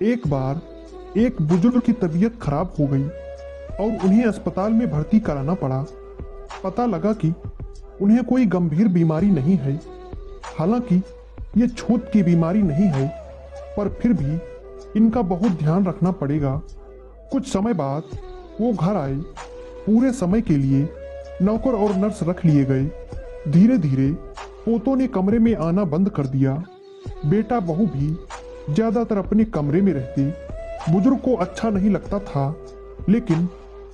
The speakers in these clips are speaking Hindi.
एक बार एक बुजुर्ग की तबीयत खराब हो गई और उन्हें अस्पताल में भर्ती कराना पड़ा। पता लगा कि उन्हें कोई गंभीर बीमारी नहीं है। हालांकि ये छूत की बीमारी नहीं है, पर फिर भी इनका बहुत ध्यान रखना पड़ेगा। कुछ समय बाद वो घर आए। पूरे समय के लिए नौकर और नर्स रख लिए गए। धीरे धीरे पोतों ने कमरे में आना बंद कर दिया। बेटा बहू भी ज्यादातर अपने कमरे में रहते। बुजुर्ग को अच्छा नहीं लगता था, लेकिन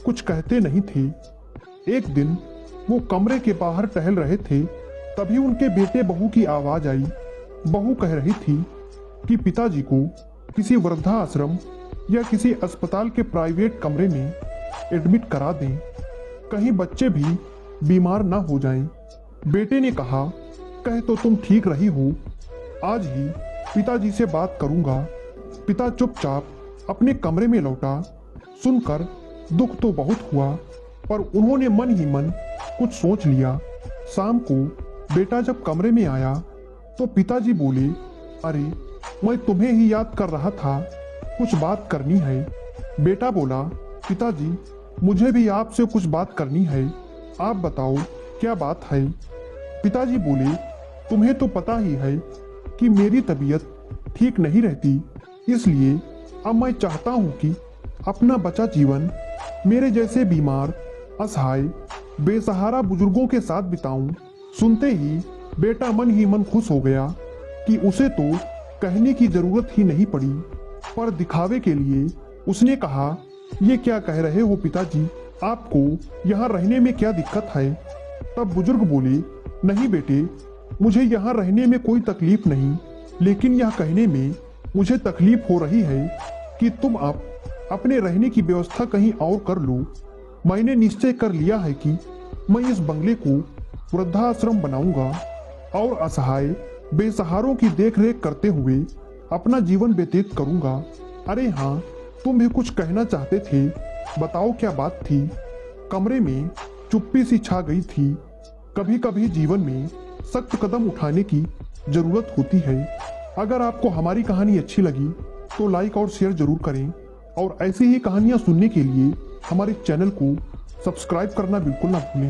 कुछ कहते नहीं थे। एक दिन वो कमरे के बाहर टहल रहे थे, तभी उनके बेटे बहू की आवाज आई। बहू कह रही थी कि पिताजी को किसी वृद्धाश्रम या किसी अस्पताल के प्राइवेट कमरे में एडमिट करा दें, कहीं बच्चे भी बीमार ना हो जाएं। बेटे ने कहा, कह तो तुम ठीक रही हो, आज ही पिताजी से बात करूंगा। पिता चुपचाप अपने कमरे में लौटा। सुनकर दुख तो बहुत हुआ, पर उन्होंने मन ही मन कुछ सोच लिया। शाम को बेटा जब कमरे में आया तो पिताजी बोले, अरे मैं तुम्हें ही याद कर रहा था, कुछ बात करनी है। बेटा बोला, पिताजी मुझे भी आपसे कुछ बात करनी है, आप बताओ क्या बात है। पिताजी बोले, तुम्हें तो पता ही है कि मेरी तबीयत ठीक नहीं रहती, इसलिए अब मैं चाहता हूँ कि अपना बचा जीवन मेरे जैसे बीमार, असहाय, बेसहारा बुजुर्गों के साथ बिताऊं। सुनते ही बेटा मन ही मन खुश हो गया कि उसे तो कहने की जरूरत ही नहीं पड़ी, पर दिखावे के लिए उसने कहा, ये क्या कह रहे हो पिताजी, आपको यहाँ रहने में क्या दिक्कत है। तब बुजुर्ग बोले, नहीं बेटे, मुझे यहाँ रहने में कोई तकलीफ नहीं, लेकिन यह कहने में मुझे तकलीफ हो रही है कि तुम अब अपने रहने की व्यवस्था कहीं और कर लो। मैंने निश्चय कर लिया है कि मैं इस बंगले को वृद्धाश्रम बनाऊंगा और असहाय बेसहारों की देखरेख करते हुए अपना जीवन व्यतीत करूंगा। अरे हाँ, तुम भी कुछ कहना चाहते थे, बताओ क्या बात थी। कमरे में चुप्पी सी छा गई थी। कभी कभी जीवन में सख्त कदम उठाने की जरूरत होती है। अगर आपको हमारी कहानी अच्छी लगी तो लाइक और शेयर जरूर करें, और ऐसी ही कहानियां सुनने के लिए हमारे चैनल को सब्सक्राइब करना बिल्कुल ना भूलें।